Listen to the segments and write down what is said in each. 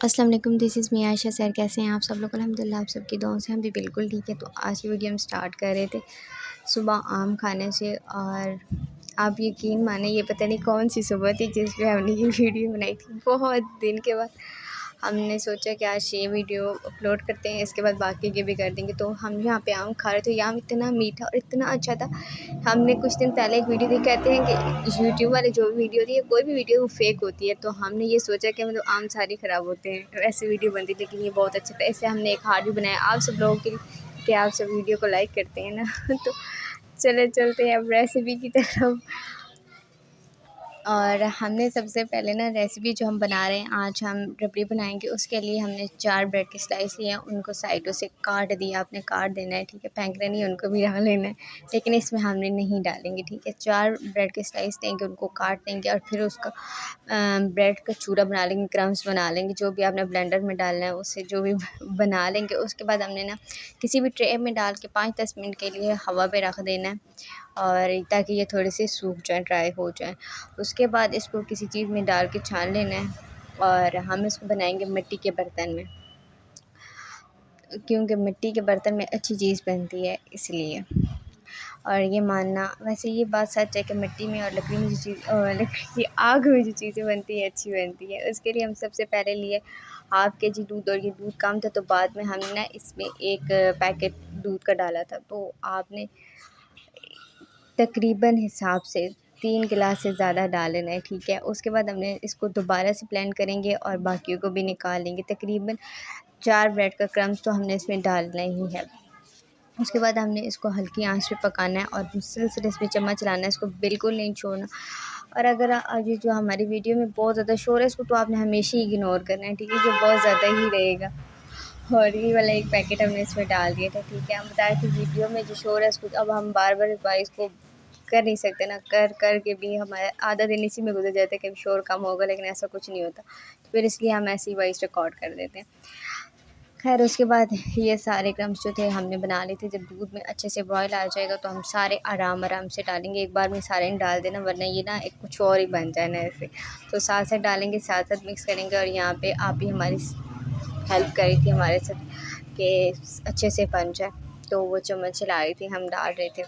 अस्सलाम वालेकुम, this is me Ayesha sir. कैसे हैं आप सब लोग? अल्हम्दुलिल्लाह आप सबकी दुआओं से हम भी बिल्कुल ठीक है। तो आज की वीडियो हम स्टार्ट कर रहे थे सुबह आम खाने से, और आप यकीन माने ये पता नहीं कौन सी सुबह थी जिस पे हमने ये वीडियो बनाई थी। बहुत दिन के बाद हमने सोचा कि आज ये वीडियो अपलोड करते हैं, इसके बाद बाकी के भी कर देंगे। तो हम यहाँ पे आम खा रहे थे। ये आम इतना मीठा और इतना अच्छा था। हमने कुछ दिन पहले एक वीडियो देखी, कहते हैं कि यूट्यूब वाले जो भी वीडियो होती है, कोई भी वीडियो वो फेक होती है। तो हमने ये सोचा कि मतलब आम सारे ख़राब होते हैं, तो ऐसी वीडियो बनती, लेकिन ये बहुत अच्छा था। ऐसे हमने एक हार्ड भी बनाया आप सब लोगों के लिए कि आप सब वीडियो को लाइक करते हैं ना। तो चलते हैं अब रेसिपी की तरफ। और हमने सबसे पहले ना रेसिपी जो हम बना रहे हैं, आज हम रबड़ी बनाएंगे। उसके लिए हमने 4 ब्रेड के स्लाइस लिए हैं, उनको साइडों से काट दिया। आपने काट देना है, ठीक है, फेंकना नहीं है, उनको भी डाल लेना है, लेकिन इसमें हमने नहीं डालेंगे, ठीक है। 4 ब्रेड के स्लाइस लेंगे, उनको काट देंगे और फिर उसका ब्रेड का चूरा बना लेंगे, क्रम्स बना लेंगे, जो भी आपने ब्लेंडर में डालना है उससे जो भी बना लेंगे। उसके बाद हमने ना किसी भी ट्रे में डाल के 5-10 मिनट के लिए हवा पे रख देना है, और ताकि ये थोड़े से सूख जाए, ड्राई हो जाए। उसके बाद इसको किसी चीज़ में डाल के छान लेना है, और हम इसको बनाएंगे मिट्टी के बर्तन में, क्योंकि मिट्टी के बर्तन में अच्छी चीज़ बनती है इसलिए। और ये मानना, वैसे ये बात सच है कि मिट्टी में और लकड़ी में जो चीज़ लकड़ी की आग में जो चीज़ें बनती है अच्छी बनती है। उसके लिए हम सबसे पहले लिए हाफ़ केजी दूध, और ये दूध कम था तो बाद में हमने ना इसमें 1 पैकेट दूध का डाला था। तो आपने तकरीबन हिसाब से 3 गिलास से ज़्यादा डाल लेना है, ठीक है। उसके बाद हमने इसको दोबारा से ब्लेंड करेंगे और बाकियों को भी निकाल लेंगे। तकरीबन 4 ब्रेड का क्रम्स तो हमने इसमें डालना ही है। उसके बाद हमने इसको हल्की आंच पे पकाना है और मुसलसल इसमें चम्मच चलाना है, इसको बिल्कुल नहीं छोड़ना। और अगर ये जो हमारी वीडियो में बहुत ज़्यादा शोर है, इसको तो आपने हमेशा ही इग्नोर करना है, ठीक है, जो बहुत ज़्यादा ही रहेगा। और ये वाला 1 पैकेट हमने इसमें डाल दिया था, ठीक है। हम बताए थे वीडियो में जो शोर है इसको अब हम बार-बार इस बार इसको कर नहीं सकते ना, कर के भी हमारा आधा दिन इसी में गुज़र जाता है कि शोर कम होगा, लेकिन ऐसा कुछ नहीं होता। तो फिर इसलिए हम ऐसे ही वॉइस रिकॉर्ड कर देते हैं। खैर उसके बाद ये सारे क्रम्स जो थे हमने बना लिए थे। जब दूध में अच्छे से बॉयल आ जाएगा तो हम सारे आराम से डालेंगे, एक बार में सारे नहीं डाल देना, वरना ये ना एक कुछ और ही बन जाए ना ऐसे। तो साथ-साथ डालेंगे, साथ-साथ मिक्स करेंगे। और यहाँ पे आप भी हमारी हेल्प करी थी हमारे साथ कि अच्छे से बन जाए, तो वो चम्मच चला रही थी, हम डाल रहे थे।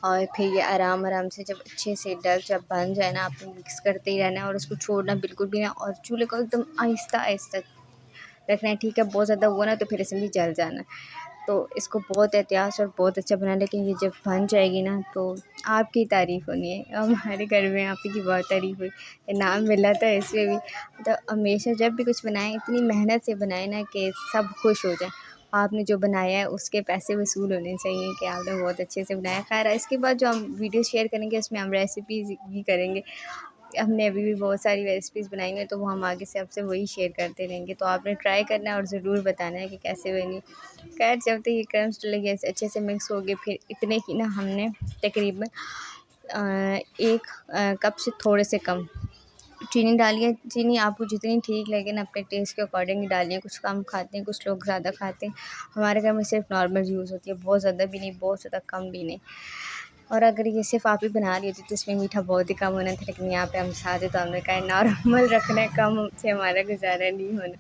और फिर ये आराम से जब अच्छे से जब बन जाए ना, आपको मिक्स करते ही रहना है और उसको छोड़ना बिल्कुल भी ना, और चूल्हे को एकदम आहिस्ता रखना है, ठीक है। बहुत ज़्यादा हुआ ना तो फिर इसमें भी जल जाना है। तो इसको बहुत एहतियात से और बहुत अच्छा बनाना, लेकिन ये जब बन जाएगी ना तो आपकी तारीफ़ होनी है। हमारे घर में आप ही की बहुत तारीफ़ हुई, इनाम मिला था इसमें भी। तो हमेशा जब भी कुछ बनाएं इतनी मेहनत से बनाएं ना कि सब खुश हो जाएं। आपने जो बनाया है उसके पैसे वसूल होने चाहिए कि आपने बहुत अच्छे से बनाया। खैर इसके बाद जो हम वीडियो शेयर करेंगे उसमें हम रेसिपीज़ भी करेंगे। हमने अभी भी बहुत सारी रेसिपीज़ बनाई हैं, तो वो हम आगे से आपसे वही शेयर करते रहेंगे। तो आपने ट्राई करना है और ज़रूर बताना है कि कैसे बनी। खैर जब तक ये क्रम्स डलेंगे अच्छे से मिक्स हो गए, फिर इतने ही ना हमने तकरीबन 1 कप से थोड़े से कम चीनी डाली है। चीनी आपको जितनी ठीक लगे ना अपने टेस्ट के अकॉर्डिंग डालिए। कुछ कम खाते हैं, कुछ लोग ज़्यादा खाते हैं। हमारे घर में सिर्फ नॉर्मल यूज़ होती है, बहुत ज़्यादा भी नहीं, बहुत ज़्यादा कम भी नहीं। और अगर ये सिर्फ़ आप ही बना रही होती तो इसमें मीठा बहुत ही कम होना था, लेकिन यहाँ पे हम साथ हैं तो हमने कहा नॉर्मल रखना है, कम से हमारा गुजारा नहीं होना।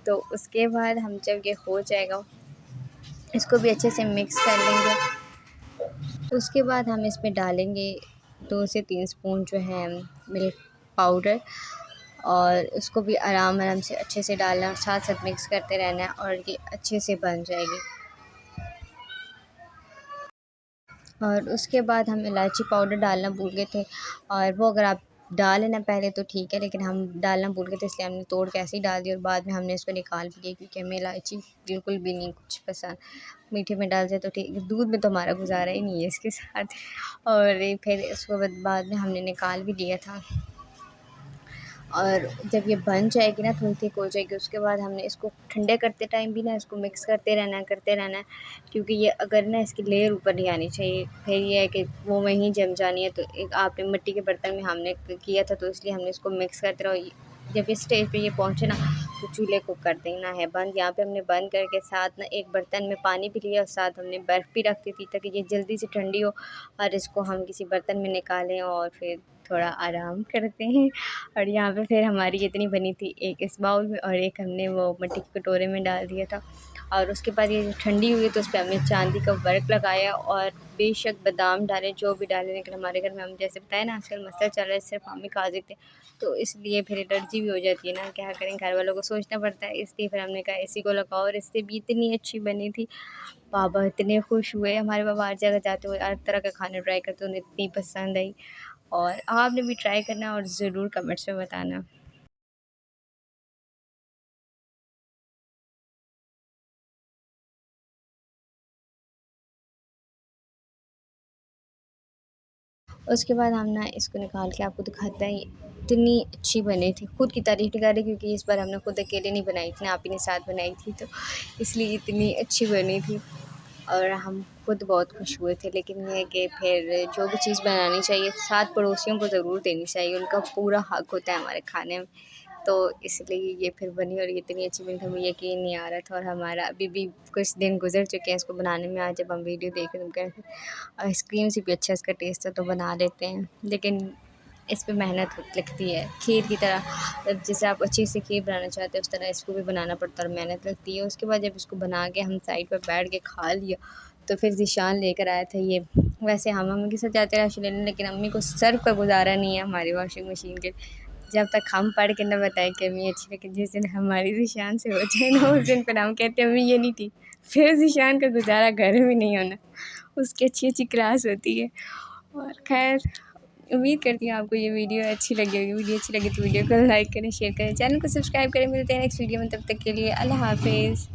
तो उसके बाद हम जब ये हो जाएगा इसको भी अच्छे से मिक्स कर लेंगे। उसके बाद हम इसमें डालेंगे 2 से 3 स्पून जो है मिल्क पाउडर, और उसको भी आराम से अच्छे से डालना और साथ-साथ मिक्स करते रहना है, और ये अच्छे से बन जाएगी। और उसके बाद हम इलायची पाउडर डालना भूल गए थे, और वो अगर आप डाल लेना पहले तो ठीक है, लेकिन हम डालना भूल गए थे इसलिए हमने तोड़ के ऐसे ही डाल दिया, और बाद में हमने इसको निकाल भी लिया क्योंकि हमें इलायची बिल्कुल भी नहीं कुछ पसंद। मीठे में डाल जाए तो ठीक, दूध में तो हमारा गुजारा ही नहीं है इसके साथ। और ये फिर उसको बाद में हमने निकाल भी लिया था। और जब ये बन जाएगी ना, थोड़ी थिक हो जाएगी, उसके बाद हमने इसको ठंडे करते टाइम भी ना इसको मिक्स करते रहना है, क्योंकि ये अगर ना इसकी लेयर ऊपर नहीं आनी चाहिए, फिर ये है कि वो वहीं जम जानी है। तो एक आपने मिट्टी के बर्तन में हमने किया था, तो इसलिए हमने इसको मिक्स करते रहो। जब इस स्टेज पे ये पहुँचे ना तो चूल्हे को कर देना है बंद। यहाँ पे हमने बंद करके साथ ना एक बर्तन में पानी भी लिया और साथ हमने बर्फ़ भी रख दी थी ताकि ये जल्दी से ठंडी हो, और इसको हम किसी बर्तन में निकालें और फिर थोड़ा आराम करते हैं। और यहाँ पे फिर हमारी इतनी बनी थी, एक इस बाउल में और एक हमने वो मिट्टी के कटोरे में डाल दिया था। और उसके बाद ये ठंडी हुई तो उस पर हमने चांदी का वर्क लगाया और बेशक बादाम डाले, जो भी डाले, लेकिन हमारे घर में हम जैसे बताया ना आजकल मसला चल रहा है सिर्फ हम ही खा सकते हैं, तो इसलिए फिर एलर्जी भी हो जाती है ना, क्या करें, घर वालों को सोचना पड़ता है, इसलिए फिर हमने कहा इसी को लगाओ। और इससे भी इतनी अच्छी बनी थी, पापा इतने खुश हुए। हमारे पापा हर जगह जाते हुए हर तरह का खाना ट्राई करते, उन्हें इतनी पसंद आई। और आपने भी ट्राई करना और ज़रूर कमेंट्स में बताना। उसके बाद हम ना इसको निकाल के आपको दिखाते हैं, इतनी अच्छी बनी थी, खुद की तारीफ़ नहीं कर रही क्योंकि इस बार हमने खुद अकेले नहीं बनाई थी ना, आप ही ने साथ बनाई थी, तो इसलिए इतनी अच्छी बनी थी और हम खुद बहुत खुश हुए थे। लेकिन ये है कि फिर जो भी चीज़ बनानी चाहिए साथ पड़ोसियों को ज़रूर देनी चाहिए, उनका पूरा हक होता है हमारे खाने में, तो इसलिए ये फिर बनी और इतनी अच्छी बनी थी, हमें यकीन नहीं आ रहा था। और हमारा अभी भी कुछ दिन गुजर चुके हैं इसको बनाने में, आज जब हम वीडियो देख रहे थे आइसक्रीम से भी अच्छा इसका टेस्ट है तो बना लेते हैं, लेकिन इस पे मेहनत लगती है खीर की तरह। जब जैसे आप अच्छी से खीर बनाना चाहते हैं उस तरह इसको भी बनाना पड़ता है और मेहनत लगती है। उसके बाद जब इसको बना के हम साइड पर बैठ के खा लिया तो फिर ज़ीशान लेकर आया था ये। वैसे हम मम्मी के साथ जाते हैं राशि लेने, लेकिन अम्मी को सर्फ़ का गुजारा नहीं है हमारी वॉशिंग मशीन के। जब तक हम पढ़ के ना बताएं कि अम्मी अच्छी, लेकिन जिस दिन हमारी ज़ीशान से हो जाए ना उस दिन फिर हम कहते हैं अम्मी ये नहीं ठीक। फिर ज़ीशान का गुजारा घर में नहीं होना, उसकी अच्छी अच्छी क्लास होती है। और खैर उम्मीद करती हूँ आपको ये वीडियो अच्छी लगी होगी। वीडियो अच्छी लगी तो वीडियो को लाइक करें, शेयर करें, चैनल को सब्सक्राइब करें। मिलते हैं नेक्स्ट वीडियो में, तब तक के लिए अल्लाह हाफ़िज़।